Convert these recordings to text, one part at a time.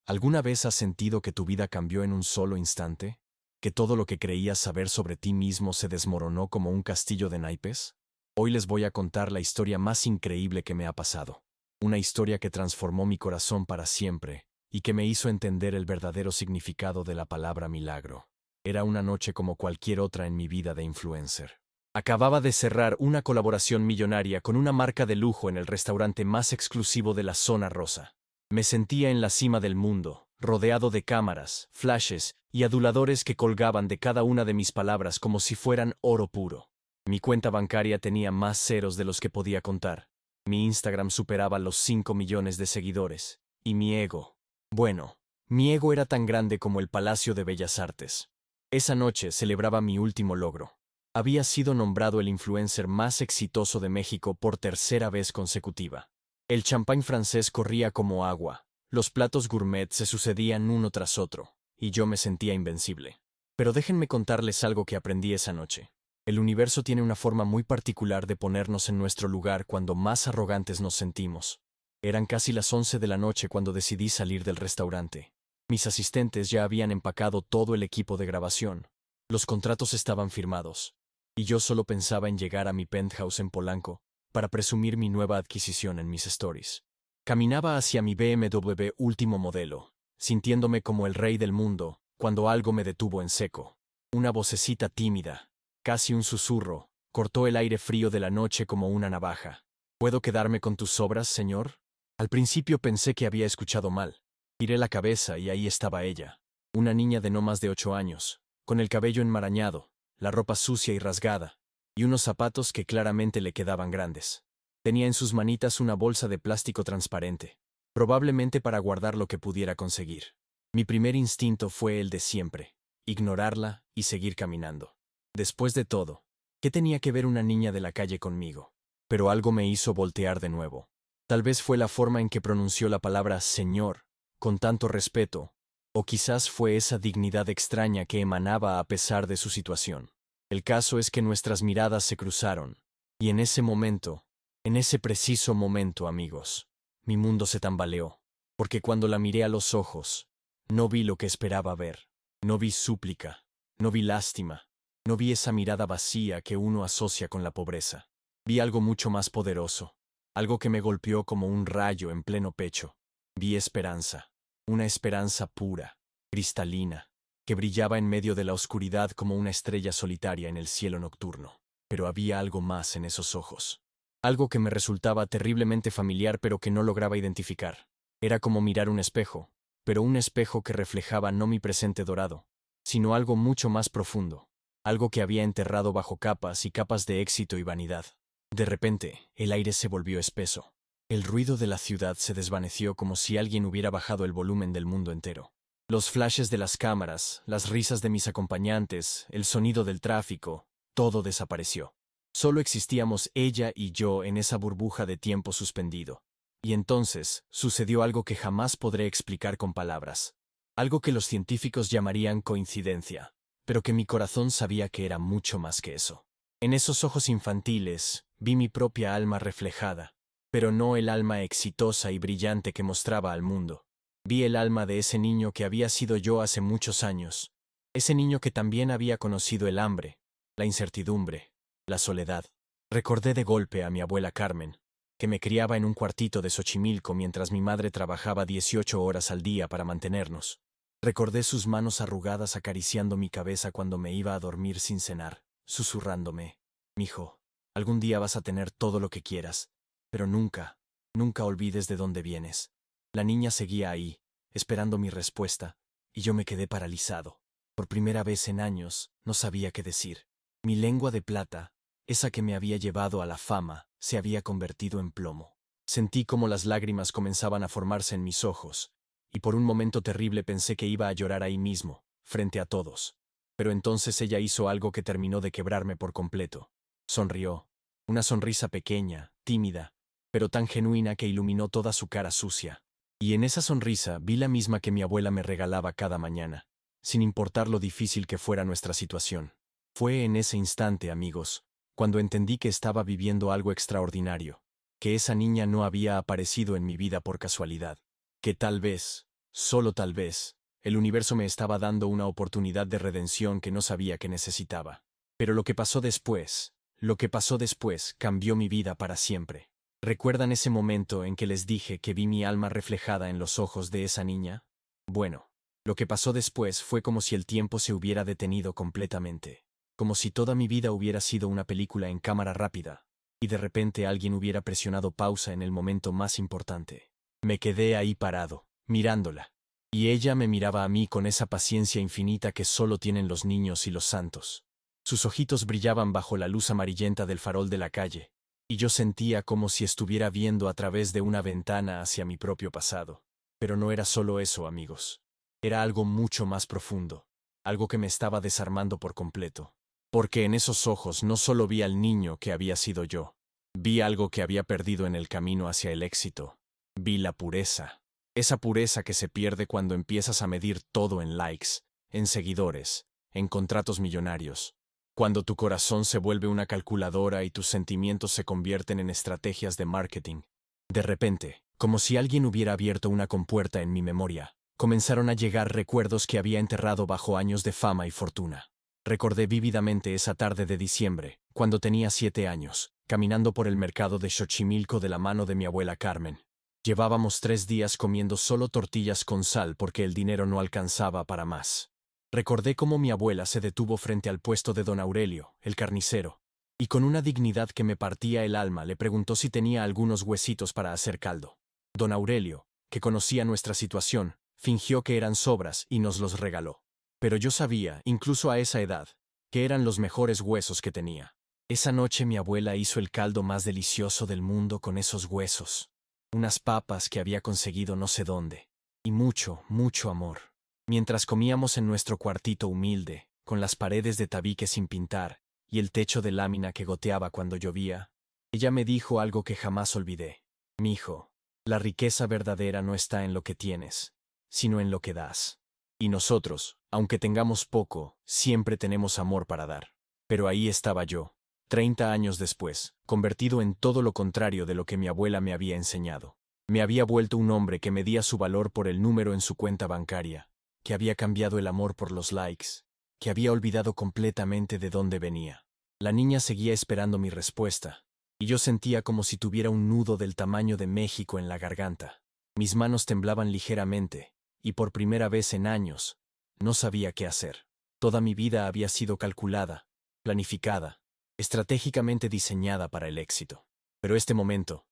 ¿Alguna vez has sentido que tu vida cambió en un solo instante? ¿Que todo lo que creías saber sobre ti mismo se desmoronó como un castillo de naipes? Hoy les voy a contar la historia más increíble que me ha pasado. Una historia que transformó mi corazón para siempre y que me hizo entender el verdadero significado de la palabra milagro. Era una noche como cualquier otra en mi vida de influencer. Acababa de cerrar una colaboración millonaria con una marca de lujo en el restaurante más exclusivo de la zona rosa. Me sentía en la cima del mundo, rodeado de cámaras, flashes y aduladores que colgaban de cada una de mis palabras como si fueran oro puro. Mi cuenta bancaria tenía más ceros de los que podía contar. Mi Instagram superaba los 5 millones de seguidores. Y mi ego. Bueno, mi ego era tan grande como el Palacio de Bellas Artes. Esa noche celebraba mi último logro. Había sido nombrado el influencer más exitoso de México por tercera vez consecutiva. El champán francés corría como agua, los platos gourmet se sucedían uno tras otro, y yo me sentía invencible. Pero déjenme contarles algo que aprendí esa noche. El universo tiene una forma muy particular de ponernos en nuestro lugar cuando más arrogantes nos sentimos. Eran casi las 11 de la noche cuando decidí salir del restaurante. Mis asistentes ya habían empacado todo el equipo de grabación. Los contratos estaban firmados. Y yo solo pensaba en llegar a mi penthouse en Polanco, para presumir mi nueva adquisición en mis stories. Caminaba hacia mi BMW último modelo, sintiéndome como el rey del mundo, cuando algo me detuvo en seco. Una vocecita tímida, casi un susurro, cortó el aire frío de la noche como una navaja. ¿Puedo quedarme con tus obras, señor? Al principio pensé que había escuchado mal. Giré la cabeza y ahí estaba ella, una niña de no más de 8 años, con el cabello enmarañado, la ropa sucia y rasgada, y unos zapatos que claramente le quedaban grandes. Tenía en sus manitas una bolsa de plástico transparente, probablemente para guardar lo que pudiera conseguir. Mi primer instinto fue el de siempre, ignorarla y seguir caminando. Después de todo, ¿qué tenía que ver una niña de la calle conmigo? Pero algo me hizo voltear de nuevo. Tal vez fue la forma en que pronunció la palabra Señor, con tanto respeto, o quizás fue esa dignidad extraña que emanaba a pesar de su situación. El caso es que nuestras miradas se cruzaron, y en ese preciso momento, amigos, mi mundo se tambaleó, porque cuando la miré a los ojos, no vi lo que esperaba ver, no vi súplica, no vi lástima, no vi esa mirada vacía que uno asocia con la pobreza. Vi algo mucho más poderoso, algo que me golpeó como un rayo en pleno pecho. Vi esperanza, una esperanza pura, cristalina, que brillaba en medio de la oscuridad como una estrella solitaria en el cielo nocturno. Pero había algo más en esos ojos. Algo que me resultaba terriblemente familiar pero que no lograba identificar. Era como mirar un espejo, pero un espejo que reflejaba no mi presente dorado, sino algo mucho más profundo, algo que había enterrado bajo capas y capas de éxito y vanidad. De repente, el aire se volvió espeso. El ruido de la ciudad se desvaneció como si alguien hubiera bajado el volumen del mundo entero. Los flashes de las cámaras, las risas de mis acompañantes, el sonido del tráfico, todo desapareció. Solo existíamos ella y yo en esa burbuja de tiempo suspendido. Y entonces sucedió algo que jamás podré explicar con palabras. Algo que los científicos llamarían coincidencia, pero que mi corazón sabía que era mucho más que eso. En esos ojos infantiles vi mi propia alma reflejada, pero no el alma exitosa y brillante que mostraba al mundo. Vi el alma de ese niño que había sido yo hace muchos años, ese niño que también había conocido el hambre, la incertidumbre, la soledad. Recordé de golpe a mi abuela Carmen, que me criaba en un cuartito de Xochimilco mientras mi madre trabajaba 18 horas al día para mantenernos. Recordé sus manos arrugadas acariciando mi cabeza cuando me iba a dormir sin cenar, susurrándome: «Mijo, algún día vas a tener todo lo que quieras, pero nunca, nunca olvides de dónde vienes». La niña seguía ahí, esperando mi respuesta, y yo me quedé paralizado. Por primera vez en años, no sabía qué decir. Mi lengua de plata, esa que me había llevado a la fama, se había convertido en plomo. Sentí como las lágrimas comenzaban a formarse en mis ojos, y por un momento terrible pensé que iba a llorar ahí mismo, frente a todos. Pero entonces ella hizo algo que terminó de quebrarme por completo. Sonrió, una sonrisa pequeña, tímida, pero tan genuina que iluminó toda su cara sucia. Y en esa sonrisa vi la misma que mi abuela me regalaba cada mañana, sin importar lo difícil que fuera nuestra situación. Fue en ese instante, amigos, cuando entendí que estaba viviendo algo extraordinario, que esa niña no había aparecido en mi vida por casualidad, que tal vez, Solo tal vez, el universo me estaba dando una oportunidad de redención que no sabía que necesitaba. Pero lo que pasó después cambió mi vida para siempre. ¿Recuerdan ese momento en que les dije que vi mi alma reflejada en los ojos de esa niña? Bueno, lo que pasó después fue como si el tiempo se hubiera detenido completamente, como si toda mi vida hubiera sido una película en cámara rápida, y de repente alguien hubiera presionado pausa en el momento más importante. Me quedé ahí parado, mirándola, y ella me miraba a mí con esa paciencia infinita que solo tienen los niños y los santos. Sus ojitos brillaban bajo la luz amarillenta del farol de la calle, y yo sentía como si estuviera viendo a través de una ventana hacia mi propio pasado. Pero no era solo eso, amigos. Era algo mucho más profundo, algo que me estaba desarmando por completo. Porque en esos ojos no solo vi al niño que había sido yo, vi algo que había perdido en el camino hacia el éxito. Vi la pureza. Esa pureza que se pierde cuando empiezas a medir todo en likes, en seguidores, en contratos millonarios. Cuando tu corazón se vuelve una calculadora y tus sentimientos se convierten en estrategias de marketing. De repente, como si alguien hubiera abierto una compuerta en mi memoria, comenzaron a llegar recuerdos que había enterrado bajo años de fama y fortuna. Recordé vívidamente esa tarde de diciembre, cuando tenía 7 años, caminando por el mercado de Xochimilco de la mano de mi abuela Carmen. Llevábamos 3 días comiendo solo tortillas con sal porque el dinero no alcanzaba para más. Recordé cómo mi abuela se detuvo frente al puesto de don Aurelio, el carnicero, y con una dignidad que me partía el alma le preguntó si tenía algunos huesitos para hacer caldo. Don Aurelio, que conocía nuestra situación, fingió que eran sobras y nos los regaló. Pero yo sabía, incluso a esa edad, que eran los mejores huesos que tenía. Esa noche mi abuela hizo el caldo más delicioso del mundo con esos huesos. Unas papas que había conseguido no sé dónde. Y mucho, mucho amor. Mientras comíamos en nuestro cuartito humilde, con las paredes de tabique sin pintar, y el techo de lámina que goteaba cuando llovía, ella me dijo algo que jamás olvidé. Mijo, la riqueza verdadera no está en lo que tienes, sino en lo que das. Y nosotros, aunque tengamos poco, siempre tenemos amor para dar. Pero ahí estaba yo, 30 años después, convertido en todo lo contrario de lo que mi abuela me había enseñado. Me había vuelto un hombre que medía su valor por el número en su cuenta bancaria, que había cambiado el amor por los likes, que había olvidado completamente de dónde venía. La niña seguía esperando mi respuesta, y yo sentía como si tuviera un nudo del tamaño de México en la garganta. Mis manos temblaban ligeramente, y por primera vez en años, no sabía qué hacer. Toda mi vida había sido calculada, planificada, estratégicamente diseñada para el éxito. Pero este momento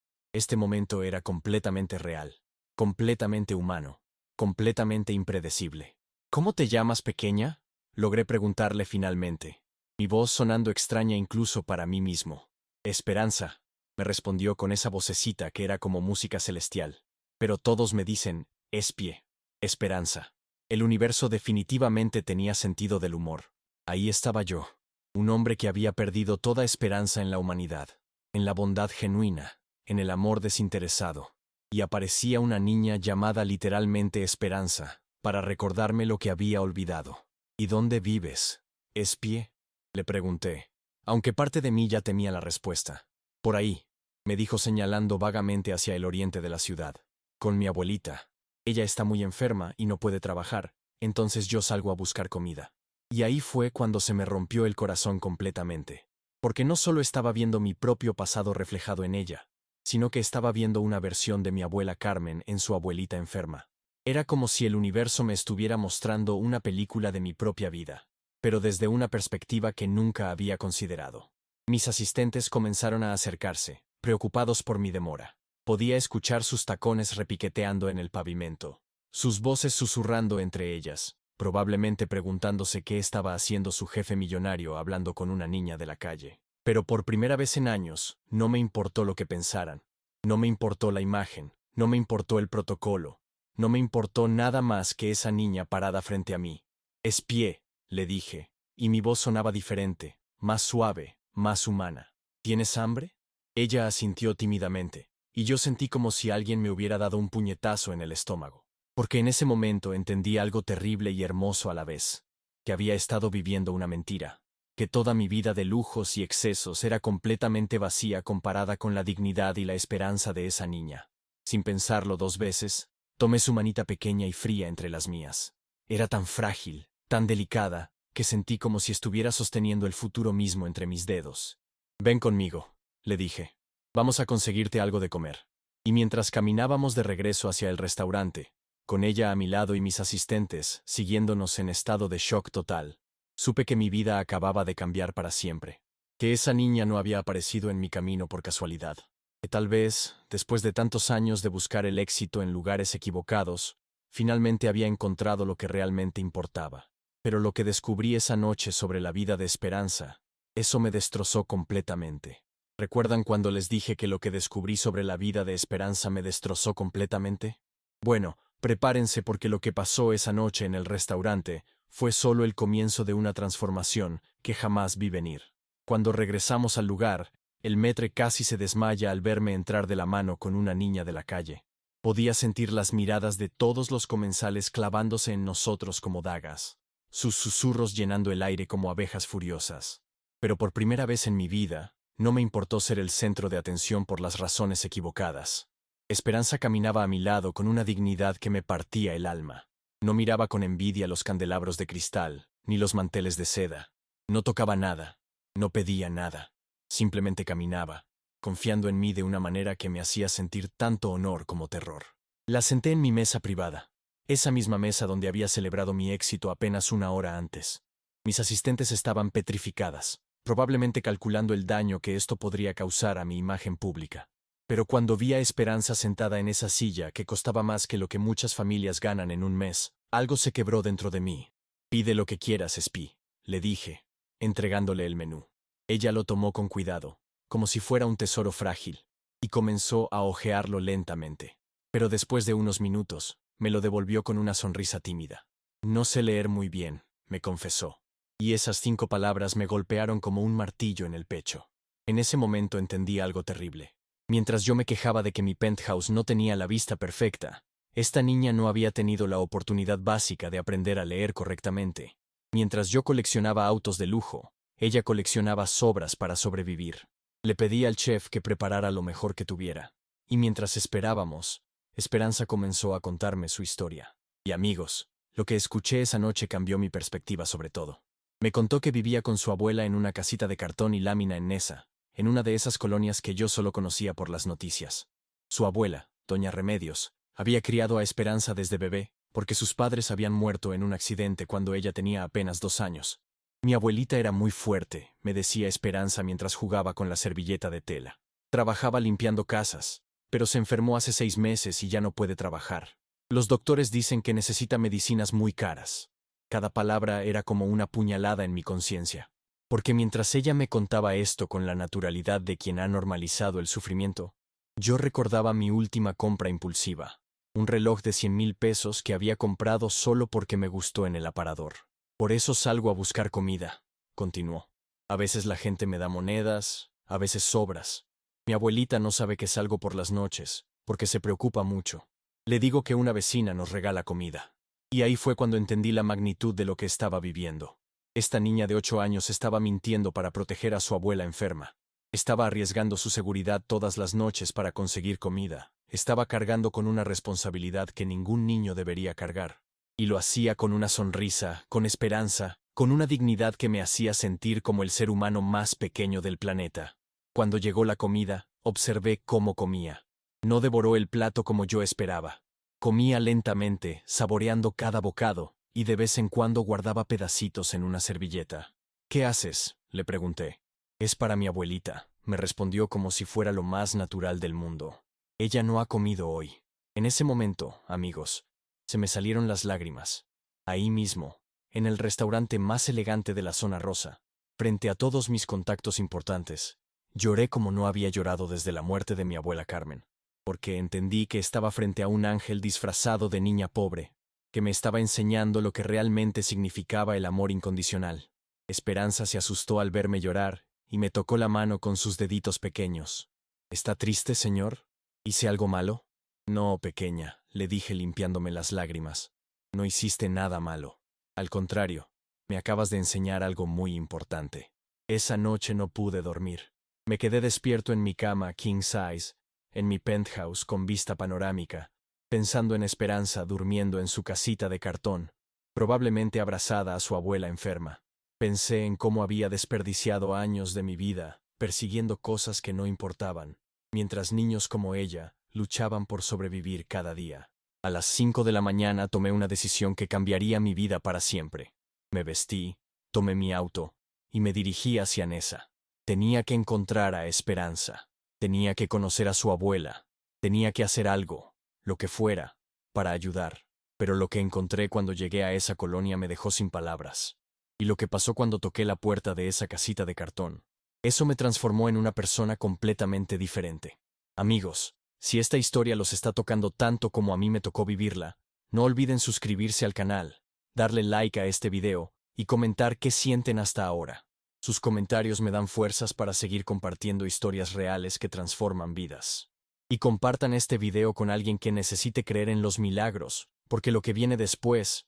era completamente real, completamente humano, completamente impredecible. ¿Cómo te llamas, pequeña? Logré preguntarle finalmente, mi voz sonando extraña incluso para mí mismo. Esperanza, me respondió con esa vocecita que era como música celestial. Pero todos me dicen, Espie, Esperanza. El universo definitivamente tenía sentido del humor. Ahí estaba yo, un hombre que había perdido toda esperanza en la humanidad, en la bondad genuina, en el amor desinteresado. Y aparecía una niña llamada literalmente Esperanza, para recordarme lo que había olvidado. ¿Y dónde vives, Espie? Le pregunté, aunque parte de mí ya temía la respuesta. Por ahí, me dijo señalando vagamente hacia el oriente de la ciudad. Con mi abuelita. Ella está muy enferma y no puede trabajar, entonces yo salgo a buscar comida. Y ahí fue cuando se me rompió el corazón completamente. Porque no solo estaba viendo mi propio pasado reflejado en ella, sino que estaba viendo una versión de mi abuela Carmen en su abuelita enferma. Era como si el universo me estuviera mostrando una película de mi propia vida, pero desde una perspectiva que nunca había considerado. Mis asistentes comenzaron a acercarse, preocupados por mi demora. Podía escuchar sus tacones repiqueteando en el pavimento, sus voces susurrando entre ellas, probablemente preguntándose qué estaba haciendo su jefe millonario hablando con una niña de la calle. Pero por primera vez en años, no me importó lo que pensaran. No me importó la imagen, no me importó el protocolo, no me importó nada más que esa niña parada frente a mí. Espié, le dije, y mi voz sonaba diferente, más suave, más humana. ¿Tienes hambre? Ella asintió tímidamente, y yo sentí como si alguien me hubiera dado un puñetazo en el estómago. Porque en ese momento entendí algo terrible y hermoso a la vez, que había estado viviendo una mentira, que toda mi vida de lujos y excesos era completamente vacía comparada con la dignidad y la esperanza de esa niña. Sin pensarlo 2 veces, Tomé su manita pequeña y fría entre las mías. Era tan frágil, tan delicada, que sentí como si estuviera sosteniendo el futuro mismo entre mis dedos. Ven conmigo, le dije. Vamos a conseguirte algo de comer. Y mientras caminábamos de regreso hacia el restaurante, con ella a mi lado y mis asistentes, siguiéndonos en estado de shock total, supe que mi vida acababa de cambiar para siempre. Que esa niña no había aparecido en mi camino por casualidad. Que tal vez, después de tantos años de buscar el éxito en lugares equivocados, finalmente había encontrado lo que realmente importaba. Pero lo que descubrí esa noche sobre la vida de Esperanza, eso me destrozó completamente. ¿Recuerdan cuando les dije que lo que descubrí sobre la vida de Esperanza me destrozó completamente? Bueno, prepárense porque lo que pasó esa noche en el restaurante fue solo el comienzo de una transformación que jamás vi venir. Cuando regresamos al lugar, el maître casi se desmaya al verme entrar de la mano con una niña de la calle. Podía sentir las miradas de todos los comensales clavándose en nosotros como dagas, sus susurros llenando el aire como abejas furiosas. Pero por primera vez en mi vida, no me importó ser el centro de atención por las razones equivocadas. Esperanza caminaba a mi lado con una dignidad que me partía el alma. No miraba con envidia los candelabros de cristal, ni los manteles de seda. No tocaba nada, no pedía nada. Simplemente caminaba, confiando en mí de una manera que me hacía sentir tanto honor como terror. La senté en mi mesa privada, esa misma mesa donde había celebrado mi éxito apenas una hora antes. Mis asistentes estaban petrificadas, probablemente calculando el daño que esto podría causar a mi imagen pública. Pero cuando vi a Esperanza sentada en esa silla que costaba más que lo que muchas familias ganan en un mes, algo se quebró dentro de mí. Pide lo que quieras, Espí, le dije, entregándole el menú. Ella lo tomó con cuidado, como si fuera un tesoro frágil, y comenzó a hojearlo lentamente. Pero después de unos minutos, me lo devolvió con una sonrisa tímida. No sé leer muy bien, me confesó. Y esas 5 palabras me golpearon como un martillo en el pecho. En ese momento entendí algo terrible. Mientras yo me quejaba de que mi penthouse no tenía la vista perfecta, esta niña no había tenido la oportunidad básica de aprender a leer correctamente. Mientras yo coleccionaba autos de lujo, ella coleccionaba sobras para sobrevivir. Le pedí al chef que preparara lo mejor que tuviera. Y mientras esperábamos, Esperanza comenzó a contarme su historia. Y amigos, lo que escuché esa noche cambió mi perspectiva sobre todo. Me contó que vivía con su abuela en una casita de cartón y lámina en Nesa, en una de esas colonias que yo solo conocía por las noticias. Su abuela, doña Remedios, había criado a Esperanza desde bebé, porque sus padres habían muerto en un accidente cuando ella tenía apenas 2 años. Mi abuelita era muy fuerte, me decía Esperanza mientras jugaba con la servilleta de tela. Trabajaba limpiando casas, pero se enfermó hace 6 meses y ya no puede trabajar. Los doctores dicen que necesita medicinas muy caras. Cada palabra era como una puñalada en mi conciencia. Porque mientras ella me contaba esto con la naturalidad de quien ha normalizado el sufrimiento, yo recordaba mi última compra impulsiva. Un reloj de 100,000 pesos que había comprado solo porque me gustó en el aparador. Por eso salgo a buscar comida, continuó. A veces la gente me da monedas, a veces sobras. Mi abuelita no sabe que salgo por las noches, porque se preocupa mucho. Le digo que una vecina nos regala comida. Y ahí fue cuando entendí la magnitud de lo que estaba viviendo. Esta niña de 8 años estaba mintiendo para proteger a su abuela enferma. Estaba arriesgando su seguridad todas las noches para conseguir comida. Estaba cargando con una responsabilidad que ningún niño debería cargar. Y lo hacía con una sonrisa, con esperanza, con una dignidad que me hacía sentir como el ser humano más pequeño del planeta. Cuando llegó la comida, observé cómo comía. No devoró el plato como yo esperaba. Comía lentamente, saboreando cada bocado, y de vez en cuando guardaba pedacitos en una servilleta. ¿Qué haces?, le pregunté. Es para mi abuelita, me respondió como si fuera lo más natural del mundo. Ella no ha comido hoy. En ese momento, amigos, se me salieron las lágrimas. Ahí mismo, en el restaurante más elegante de la zona rosa, frente a todos mis contactos importantes, lloré como no había llorado desde la muerte de mi abuela Carmen, porque entendí que estaba frente a un ángel disfrazado de niña pobre, que me estaba enseñando lo que realmente significaba el amor incondicional. Esperanza se asustó al verme llorar y me tocó la mano con sus deditos pequeños. ¿Está triste, señor? ¿Hice algo malo? No, pequeña, le dije limpiándome las lágrimas. No hiciste nada malo. Al contrario, me acabas de enseñar algo muy importante. Esa noche no pude dormir. Me quedé despierto en mi cama king size, en mi penthouse con vista panorámica, pensando en Esperanza durmiendo en su casita de cartón, probablemente abrazada a su abuela enferma. Pensé en cómo había desperdiciado años de mi vida persiguiendo cosas que no importaban, mientras niños como ella luchaban por sobrevivir cada día. A las 5 de la mañana tomé una decisión que cambiaría mi vida para siempre. Me vestí, tomé mi auto y me dirigí hacia Nesa. Tenía que encontrar a Esperanza. Tenía que conocer a su abuela. Tenía que hacer algo, lo que fuera, para ayudar. Pero lo que encontré cuando llegué a esa colonia me dejó sin palabras. Y lo que pasó cuando toqué la puerta de esa casita de cartón, eso me transformó en una persona completamente diferente. Amigos, si esta historia los está tocando tanto como a mí me tocó vivirla, no olviden suscribirse al canal, darle like a este video y comentar qué sienten hasta ahora. Sus comentarios me dan fuerzas para seguir compartiendo historias reales que transforman vidas. Y compartan este video con alguien que necesite creer en los milagros, porque lo que viene después,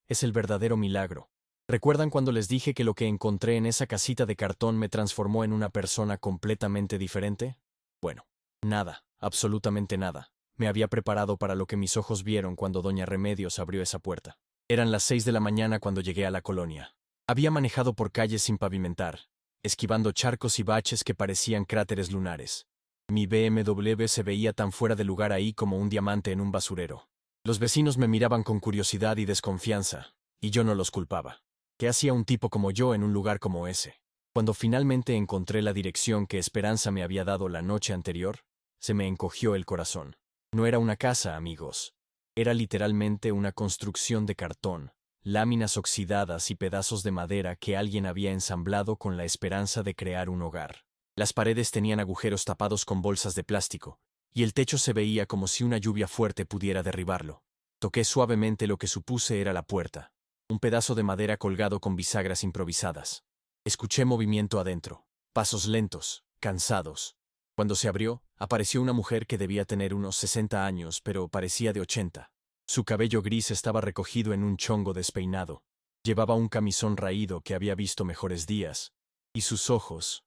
es el verdadero milagro. ¿Recuerdan cuando les dije que lo que encontré en esa casita de cartón me transformó en una persona completamente diferente? Bueno, nada, absolutamente nada. Me había preparado para lo que mis ojos vieron cuando doña Remedios abrió esa puerta. Eran las 6 de la mañana cuando llegué a la colonia. Había manejado por calles sin pavimentar, esquivando charcos y baches que parecían cráteres lunares. Mi BMW se veía tan fuera de lugar ahí como un diamante en un basurero. Los vecinos me miraban con curiosidad y desconfianza, y yo no los culpaba. ¿Qué hacía un tipo como yo en un lugar como ese? Cuando finalmente encontré la dirección que Esperanza me había dado la noche anterior, se me encogió el corazón. No era una casa, amigos. Era literalmente una construcción de cartón, láminas oxidadas y pedazos de madera que alguien había ensamblado con la esperanza de crear un hogar. Las paredes tenían agujeros tapados con bolsas de plástico, y el techo se veía como si una lluvia fuerte pudiera derribarlo. Toqué suavemente lo que supuse era la puerta, un pedazo de madera colgado con bisagras improvisadas. Escuché movimiento adentro, pasos lentos, cansados. Cuando se abrió, apareció una mujer que debía tener unos 60 años, pero parecía de 80. Su cabello gris estaba recogido en un chongo despeinado. Llevaba un camisón raído que había visto mejores días. Y sus ojos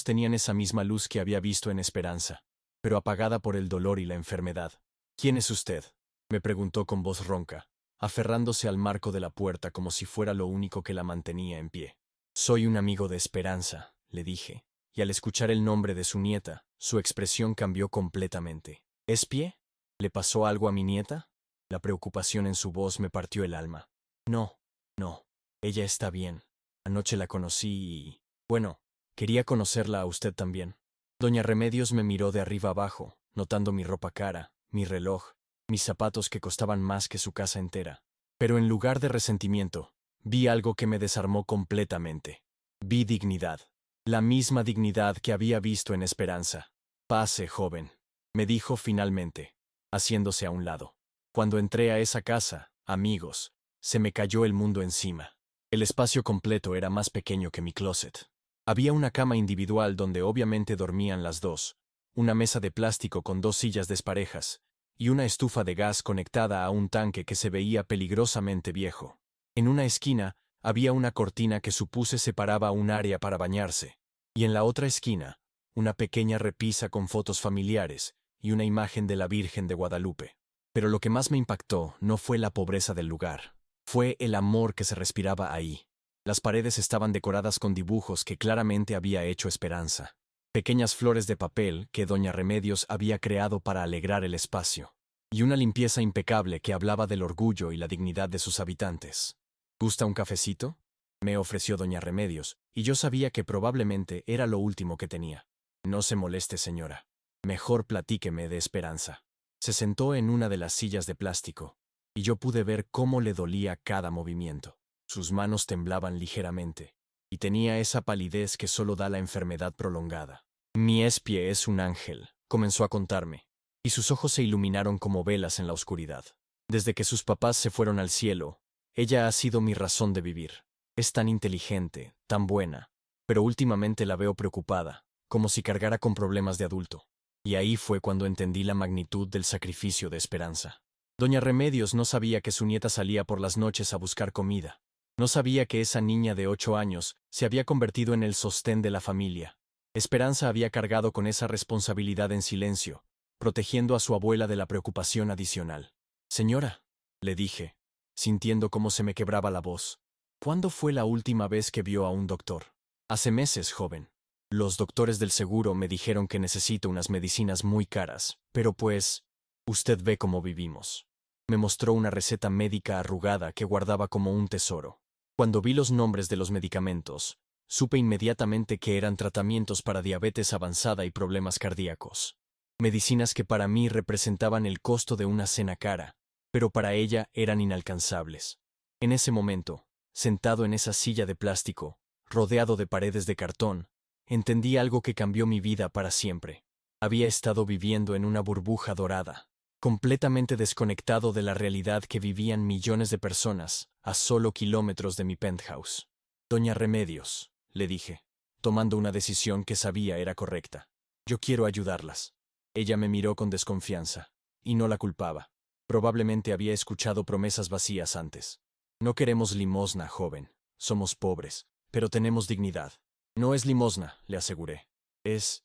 tenían esa misma luz que había visto en Esperanza, pero apagada por el dolor y la enfermedad. ¿Quién es usted?, me preguntó con voz ronca, aferrándose al marco de la puerta como si fuera lo único que la mantenía en pie. Soy un amigo de Esperanza, le dije, y al escuchar el nombre de su nieta, su expresión cambió completamente. ¿Es pie? ¿Le pasó algo a mi nieta? La preocupación en su voz me partió el alma. No, no, ella está bien. Anoche la conocí y... bueno, quería conocerla a usted también. Doña Remedios me miró de arriba abajo, notando mi ropa cara, mi reloj, mis zapatos que costaban más que su casa entera. Pero en lugar de resentimiento, vi algo que me desarmó completamente. Vi dignidad. La misma dignidad que había visto en Esperanza. Pase, joven, me dijo finalmente, haciéndose a un lado. Cuando entré a esa casa, amigos, se me cayó el mundo encima. El espacio completo era más pequeño que mi closet. Había una cama individual donde obviamente dormían las dos, una mesa de plástico con 2 sillas desparejas, y una estufa de gas conectada a un tanque que se veía peligrosamente viejo. En una esquina había una cortina que supuse separaba un área para bañarse, y en la otra esquina, una pequeña repisa con fotos familiares y una imagen de la Virgen de Guadalupe. Pero lo que más me impactó no fue la pobreza del lugar, fue el amor que se respiraba ahí. Las paredes estaban decoradas con dibujos que claramente había hecho Esperanza. Pequeñas flores de papel que doña Remedios había creado para alegrar el espacio. Y una limpieza impecable que hablaba del orgullo y la dignidad de sus habitantes. ¿Gusta un cafecito?, me ofreció doña Remedios, y yo sabía que probablemente era lo último que tenía. No se moleste, señora. Mejor platíqueme de Esperanza. Se sentó en una de las sillas de plástico, y yo pude ver cómo le dolía cada movimiento. Sus manos temblaban ligeramente, y tenía esa palidez que solo da la enfermedad prolongada. Mi espie es un ángel, comenzó a contarme, y sus ojos se iluminaron como velas en la oscuridad. Desde que sus papás se fueron al cielo, ella ha sido mi razón de vivir. Es tan inteligente, tan buena, pero últimamente la veo preocupada, como si cargara con problemas de adulto. Y ahí fue cuando entendí la magnitud del sacrificio de Esperanza. Doña Remedios no sabía que su nieta salía por las noches a buscar comida. No sabía que esa niña de 8 años se había convertido en el sostén de la familia. Esperanza había cargado con esa responsabilidad en silencio, protegiendo a su abuela de la preocupación adicional. Señora, le dije, sintiendo cómo se me quebraba la voz, ¿cuándo fue la última vez que vio a un doctor? Hace meses, joven. Los doctores del seguro me dijeron que necesito unas medicinas muy caras, pero pues, usted ve cómo vivimos. Me mostró una receta médica arrugada que guardaba como un tesoro. Cuando vi los nombres de los medicamentos, supe inmediatamente que eran tratamientos para diabetes avanzada y problemas cardíacos. Medicinas que para mí representaban el costo de una cena cara, pero para ella eran inalcanzables. En ese momento, sentado en esa silla de plástico, rodeado de paredes de cartón, entendí algo que cambió mi vida para siempre. Había estado viviendo en una burbuja dorada, completamente desconectado de la realidad que vivían millones de personas a solo kilómetros de mi penthouse. Doña Remedios, le dije, tomando una decisión que sabía era correcta. Yo quiero ayudarlas. Ella me miró con desconfianza, y no la culpaba. Probablemente había escuchado promesas vacías antes. No queremos limosna, joven. Somos pobres, pero tenemos dignidad. No es limosna, le aseguré. Es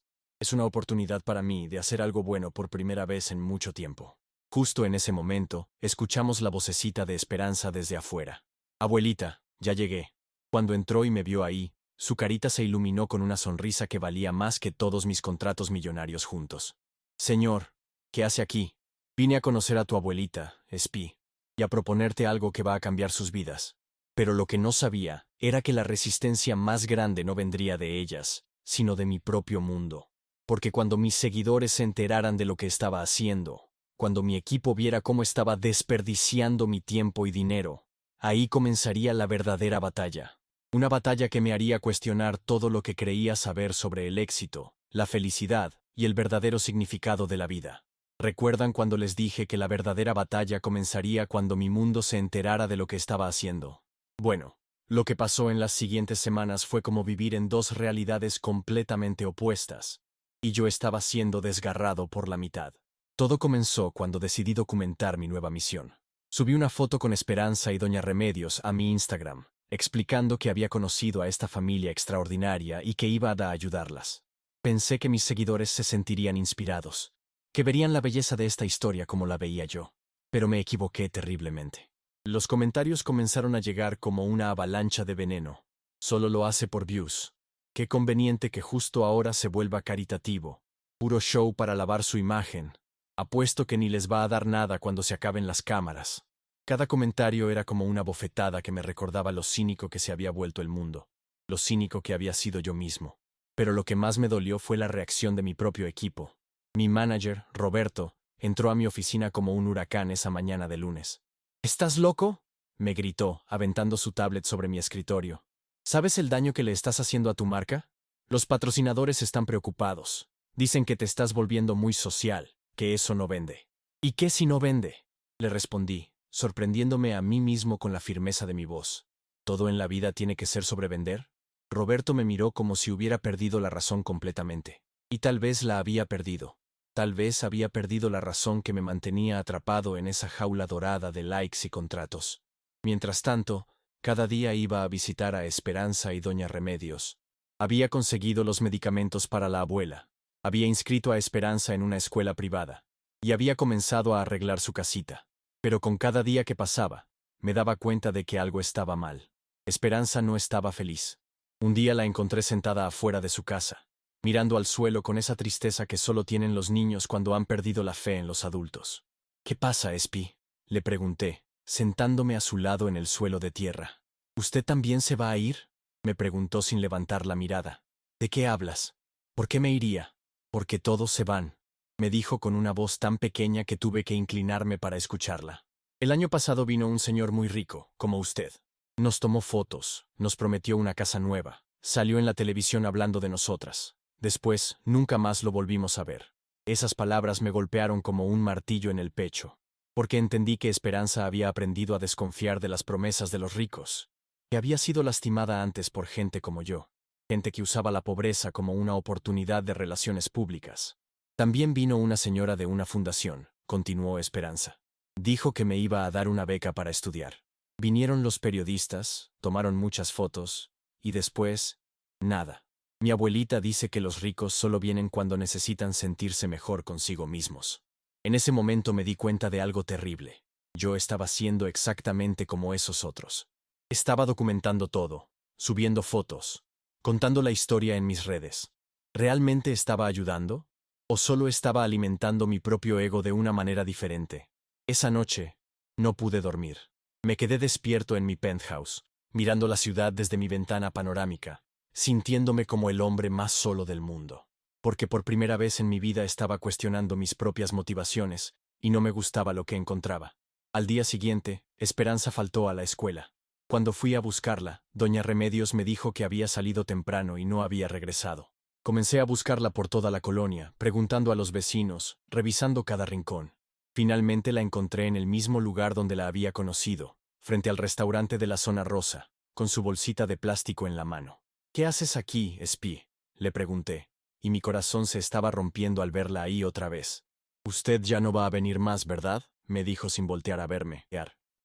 una oportunidad para mí de hacer algo bueno por primera vez en mucho tiempo. Justo en ese momento, escuchamos la vocecita de Esperanza desde afuera. Abuelita, ya llegué. Cuando entró y me vio ahí, su carita se iluminó con una sonrisa que valía más que todos mis contratos millonarios juntos. Señor, ¿qué hace aquí? Vine a conocer a tu abuelita, Espí, y a proponerte algo que va a cambiar sus vidas. Pero lo que no sabía era que la resistencia más grande no vendría de ellas, sino de mi propio mundo. Porque cuando mis seguidores se enteraran de lo que estaba haciendo, cuando mi equipo viera cómo estaba desperdiciando mi tiempo y dinero, ahí comenzaría la verdadera batalla. Una batalla que me haría cuestionar todo lo que creía saber sobre el éxito, la felicidad y el verdadero significado de la vida. ¿Recuerdan cuando les dije que la verdadera batalla comenzaría cuando mi mundo se enterara de lo que estaba haciendo? Bueno, lo que pasó en las siguientes semanas fue como vivir en dos realidades completamente opuestas, y yo estaba siendo desgarrado por la mitad. Todo comenzó cuando decidí documentar mi nueva misión. Subí una foto con Esperanza y Doña Remedios a mi Instagram, explicando que había conocido a esta familia extraordinaria y que iba a ayudarlas. Pensé que mis seguidores se sentirían inspirados, que verían la belleza de esta historia como la veía yo, pero me equivoqué terriblemente. Los comentarios comenzaron a llegar como una avalancha de veneno. Solo lo hace por views. Qué conveniente que justo ahora se vuelva caritativo. Puro show para lavar su imagen. Apuesto que ni les va a dar nada cuando se acaben las cámaras. Cada comentario era como una bofetada que me recordaba lo cínico que se había vuelto el mundo, lo cínico que había sido yo mismo. Pero lo que más me dolió fue la reacción de mi propio equipo. Mi manager, Roberto, entró a mi oficina como un huracán esa mañana de lunes. ¿Estás loco?, me gritó, aventando su tablet sobre mi escritorio. ¿Sabes el daño que le estás haciendo a tu marca? Los patrocinadores están preocupados. Dicen que te estás volviendo muy social, que eso no vende. ¿Y qué si no vende?, le respondí, sorprendiéndome a mí mismo con la firmeza de mi voz. ¿Todo en la vida tiene que ser sobre vender? Roberto me miró como si hubiera perdido la razón completamente. Y tal vez la había perdido. Tal vez había perdido la razón que me mantenía atrapado en esa jaula dorada de likes y contratos. Mientras tanto, cada día iba a visitar a Esperanza y Doña Remedios. Había conseguido los medicamentos para la abuela. Había inscrito a Esperanza en una escuela privada. Y había comenzado a arreglar su casita. Pero con cada día que pasaba, me daba cuenta de que algo estaba mal. Esperanza no estaba feliz. Un día la encontré sentada afuera de su casa, mirando al suelo con esa tristeza que solo tienen los niños cuando han perdido la fe en los adultos. ¿Qué pasa, Espí?, le pregunté, sentándome a su lado en el suelo de tierra. ¿Usted también se va a ir?, me preguntó sin levantar la mirada. ¿De qué hablas? ¿Por qué me iría? Porque todos se van, me dijo con una voz tan pequeña que tuve que inclinarme para escucharla. El año pasado vino un señor muy rico, como usted. Nos tomó fotos, nos prometió una casa nueva, salió en la televisión hablando de nosotras. Después, nunca más lo volvimos a ver. Esas palabras me golpearon como un martillo en el pecho, porque entendí que Esperanza había aprendido a desconfiar de las promesas de los ricos, que había sido lastimada antes por gente como yo, gente que usaba la pobreza como una oportunidad de relaciones públicas. También vino una señora de una fundación, continuó Esperanza. Dijo que me iba a dar una beca para estudiar. Vinieron los periodistas, tomaron muchas fotos, y después, nada. Mi abuelita dice que los ricos solo vienen cuando necesitan sentirse mejor consigo mismos. En ese momento me di cuenta de algo terrible. Yo estaba siendo exactamente como esos otros. Estaba documentando todo, subiendo fotos, contando la historia en mis redes. ¿Realmente estaba ayudando? ¿O solo estaba alimentando mi propio ego de una manera diferente? Esa noche, no pude dormir. Me quedé despierto en mi penthouse, mirando la ciudad desde mi ventana panorámica, sintiéndome como el hombre más solo del mundo. Porque por primera vez en mi vida estaba cuestionando mis propias motivaciones, y no me gustaba lo que encontraba. Al día siguiente, Esperanza faltó a la escuela. Cuando fui a buscarla, doña Remedios me dijo que había salido temprano y no había regresado. Comencé a buscarla por toda la colonia, preguntando a los vecinos, revisando cada rincón. Finalmente la encontré en el mismo lugar donde la había conocido, frente al restaurante de la zona rosa, con su bolsita de plástico en la mano. ¿Qué haces aquí, Spy?, le pregunté, y mi corazón se estaba rompiendo al verla ahí otra vez. Usted ya no va a venir más, ¿verdad?, me dijo sin voltear a verme.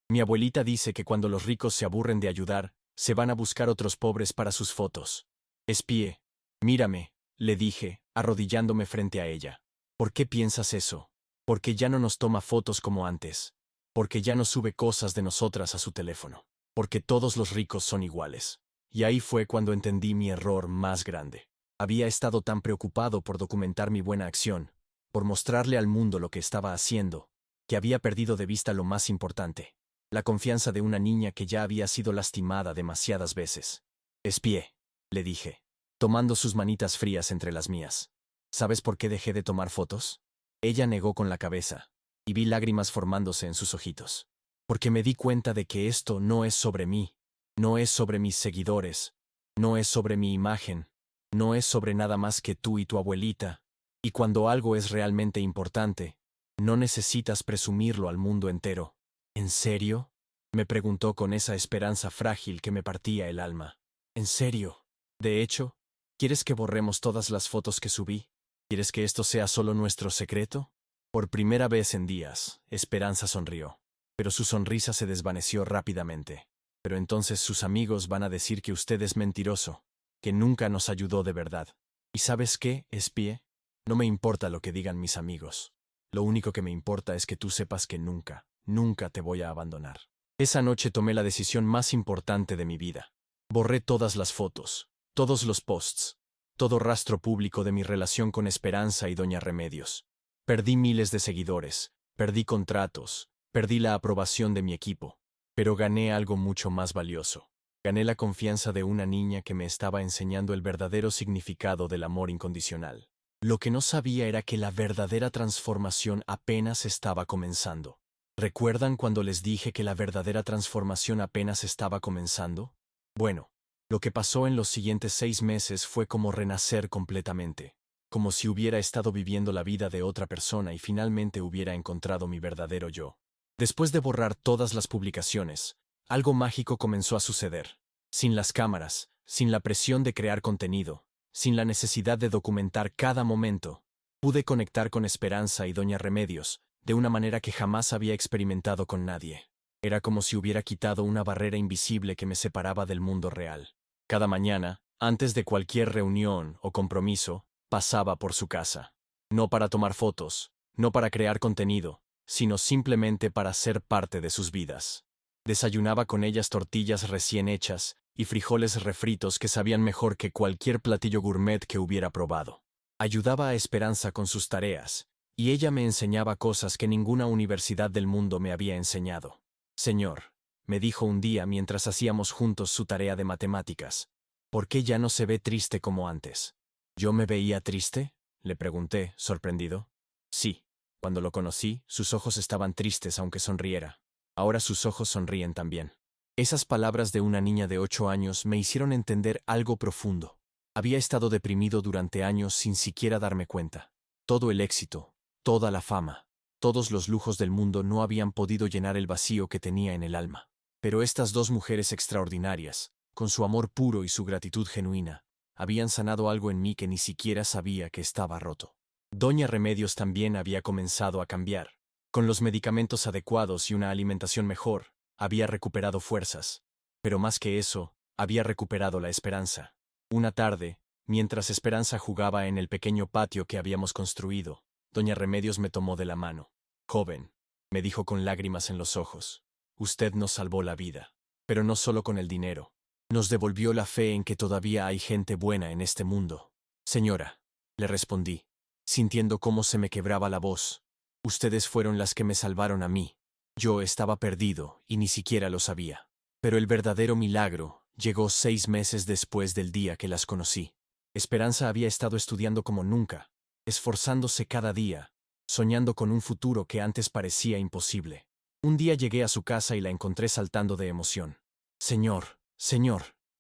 Mi abuelita dice que cuando los ricos se aburren de ayudar, se van a buscar otros pobres para sus fotos. Espíe, mírame, le dije, arrodillándome frente a ella. ¿Por qué piensas eso? Porque ya no nos toma fotos como antes. Porque ya no sube cosas de nosotras a su teléfono. Porque todos los ricos son iguales. Y ahí fue cuando entendí mi error más grande. Había estado tan preocupado por documentar mi buena acción, por mostrarle al mundo lo que estaba haciendo, que había perdido de vista lo más importante: la confianza de una niña que ya había sido lastimada demasiadas veces. Espié, le dije, tomando sus manitas frías entre las mías. ¿Sabes por qué dejé de tomar fotos? Ella negó con la cabeza, y vi lágrimas formándose en sus ojitos. Porque me di cuenta de que esto no es sobre mí, no es sobre mis seguidores, no es sobre mi imagen, no es sobre nada más que tú y tu abuelita. Y cuando algo es realmente importante, no necesitas presumirlo al mundo entero. ¿En serio?, me preguntó con esa esperanza frágil que me partía el alma. ¿En serio? De hecho, ¿quieres que borremos todas las fotos que subí? ¿Quieres que esto sea solo nuestro secreto? Por primera vez en días, Esperanza sonrió, pero su sonrisa se desvaneció rápidamente. Pero entonces sus amigos van a decir que usted es mentiroso, que nunca nos ayudó de verdad. ¿Y sabes qué, espía? No me importa lo que digan mis amigos. Lo único que me importa es que tú sepas que nunca, nunca te voy a abandonar. Esa noche tomé la decisión más importante de mi vida. Borré todas las fotos, todos los posts, todo rastro público de mi relación con Esperanza y doña Remedios. Perdí miles de seguidores, perdí contratos, perdí la aprobación de mi equipo, pero gané algo mucho más valioso. Gané la confianza de una niña que me estaba enseñando el verdadero significado del amor incondicional. Lo que no sabía era que la verdadera transformación apenas estaba comenzando. ¿Recuerdan cuando les dije que la verdadera transformación apenas estaba comenzando? Bueno, lo que pasó en los siguientes 6 meses fue como renacer completamente, como si hubiera estado viviendo la vida de otra persona y finalmente hubiera encontrado mi verdadero yo. Después de borrar todas las publicaciones, algo mágico comenzó a suceder. Sin las cámaras, sin la presión de crear contenido, sin la necesidad de documentar cada momento, pude conectar con Esperanza y doña Remedios de una manera que jamás había experimentado con nadie. Era como si hubiera quitado una barrera invisible que me separaba del mundo real. Cada mañana, antes de cualquier reunión o compromiso, pasaba por su casa. No para tomar fotos, no para crear contenido, sino simplemente para ser parte de sus vidas. Desayunaba con ellas tortillas recién hechas y frijoles refritos que sabían mejor que cualquier platillo gourmet que hubiera probado. Ayudaba a Esperanza con sus tareas, y ella me enseñaba cosas que ninguna universidad del mundo me había enseñado. Señor, me dijo un día mientras hacíamos juntos su tarea de matemáticas, ¿por qué ya no se ve triste como antes? ¿Yo me veía triste?, le pregunté, sorprendido. Sí, cuando lo conocí, sus ojos estaban tristes aunque sonriera. Ahora sus ojos sonríen también. Esas palabras de una niña de 8 años me hicieron entender algo profundo. Había estado deprimido durante años sin siquiera darme cuenta. Todo el éxito, toda la fama, todos los lujos del mundo no habían podido llenar el vacío que tenía en el alma. Pero estas dos mujeres extraordinarias, con su amor puro y su gratitud genuina, habían sanado algo en mí que ni siquiera sabía que estaba roto. Doña Remedios también había comenzado a cambiar. Con los medicamentos adecuados y una alimentación mejor, había recuperado fuerzas. Pero más que eso, había recuperado la esperanza. Una tarde, Mientras Esperanza jugaba en el pequeño patio que habíamos construido, doña Remedios me tomó de la mano. Joven, me dijo con lágrimas en los ojos, usted nos salvó la vida. Pero no solo con el dinero. Nos devolvió la fe en que todavía hay gente buena en este mundo. Señora, le respondí, sintiendo cómo se me quebraba la voz. Ustedes fueron las que me salvaron a mí. Yo estaba perdido y ni siquiera lo sabía. Pero el verdadero milagro llegó 6 meses después del día que las conocí. Esperanza había estado estudiando como nunca, esforzándose cada día, soñando con un futuro que antes parecía imposible. Un día llegué a su casa y la encontré saltando de emoción. Señor,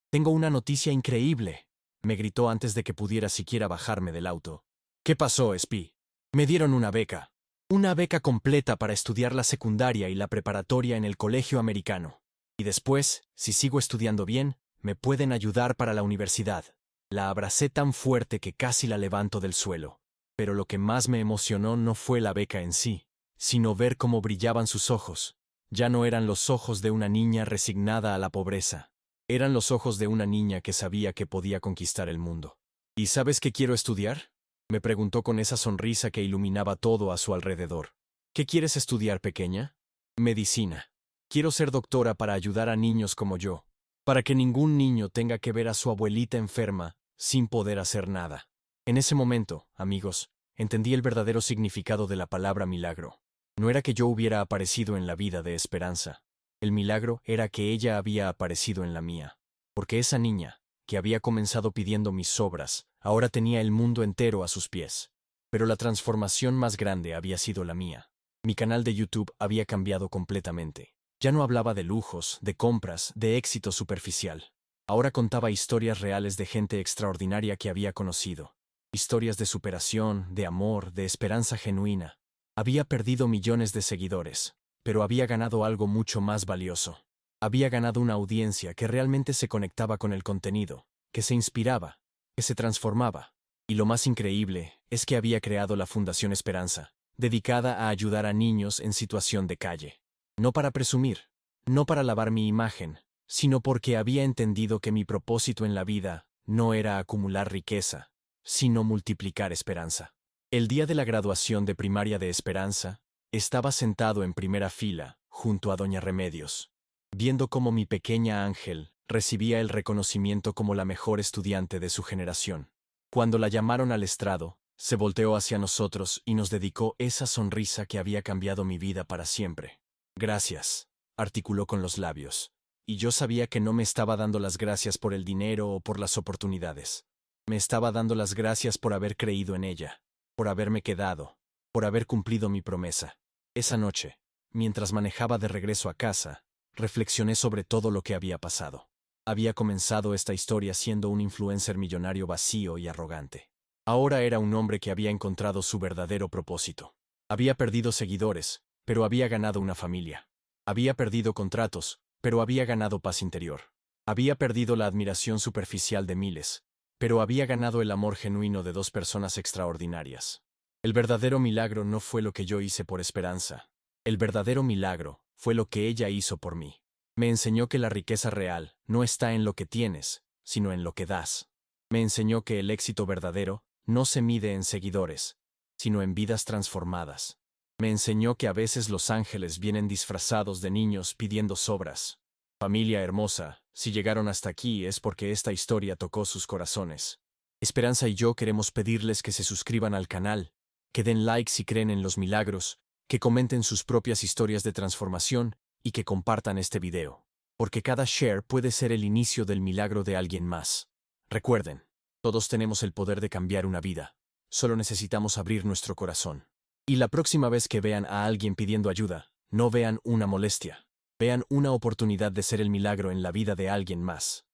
tengo una noticia increíble, me gritó antes de que pudiera siquiera bajarme del auto. ¿Qué pasó, Espi? Me dieron una beca. Una beca completa para estudiar la secundaria y la preparatoria en el colegio americano. Y después, si sigo estudiando bien, me pueden ayudar para la universidad. La abracé tan fuerte que casi la levanto del suelo. Pero lo que más me emocionó no fue la beca en sí, sino ver cómo brillaban sus ojos. Ya no eran los ojos de una niña resignada a la pobreza. Eran los ojos de una niña que sabía que podía conquistar el mundo. ¿Y sabes qué quiero estudiar? Me preguntó con esa sonrisa que iluminaba todo a su alrededor. ¿Qué quieres estudiar, pequeña? Medicina. Quiero ser doctora para ayudar a niños como yo, para que ningún niño tenga que ver a su abuelita enferma sin poder hacer nada. En ese momento, amigos, entendí el verdadero significado de la palabra milagro. No era que yo hubiera aparecido en la vida de Esperanza. El milagro era que ella había aparecido en la mía. Porque esa niña, que había comenzado pidiendo mis obras, ahora tenía el mundo entero a sus pies. Pero la transformación más grande había sido la mía. Mi canal de YouTube había cambiado completamente. Ya no hablaba de lujos, de compras, de éxito superficial. Ahora contaba historias reales de gente extraordinaria que había conocido. Historias de superación, de amor, de esperanza genuina. Había perdido millones de seguidores, pero había ganado algo mucho más valioso. Había ganado una audiencia que realmente se conectaba con el contenido, que se inspiraba, que se transformaba. Y lo más increíble es que había creado la Fundación Esperanza, dedicada a ayudar a niños en situación de calle. No para presumir, no para lavar mi imagen, sino porque había entendido que mi propósito en la vida no era acumular riqueza, sino multiplicar esperanza. El día de la graduación de primaria de Esperanza, estaba sentado en primera fila, junto a doña Remedios, viendo cómo mi pequeña Ángel recibía el reconocimiento como la mejor estudiante de su generación. Cuando la llamaron al estrado, se volteó hacia nosotros y nos dedicó esa sonrisa que había cambiado mi vida para siempre. Gracias, articuló con los labios, y yo sabía que no me estaba dando las gracias por el dinero o por las oportunidades. Me estaba dando las gracias por haber creído en ella, por haberme quedado, por haber cumplido mi promesa. Esa noche, mientras manejaba de regreso a casa, reflexioné sobre todo lo que había pasado. Había comenzado esta historia siendo un influencer millonario vacío y arrogante. Ahora era un hombre que había encontrado su verdadero propósito. Había perdido seguidores, pero había ganado una familia. Había perdido contratos, pero había ganado paz interior. Había perdido la admiración superficial de miles, pero había ganado el amor genuino de 2 personas extraordinarias. El verdadero milagro no fue lo que yo hice por Esperanza. El verdadero milagro fue lo que ella hizo por mí. Me enseñó que la riqueza real no está en lo que tienes, sino en lo que das. Me enseñó que el éxito verdadero no se mide en seguidores, sino en vidas transformadas. Me enseñó que a veces los ángeles vienen disfrazados de niños pidiendo sobras. Familia hermosa, si llegaron hasta aquí es porque esta historia tocó sus corazones. Esperanza y yo queremos pedirles que se suscriban al canal, que den like si creen en los milagros, que comenten sus propias historias de transformación y que compartan este video, porque cada share puede ser el inicio del milagro de alguien más. Recuerden, todos tenemos el poder de cambiar una vida, solo necesitamos abrir nuestro corazón. Y la próxima vez que vean a alguien pidiendo ayuda, no vean una molestia, vean una oportunidad de ser el milagro en la vida de alguien más.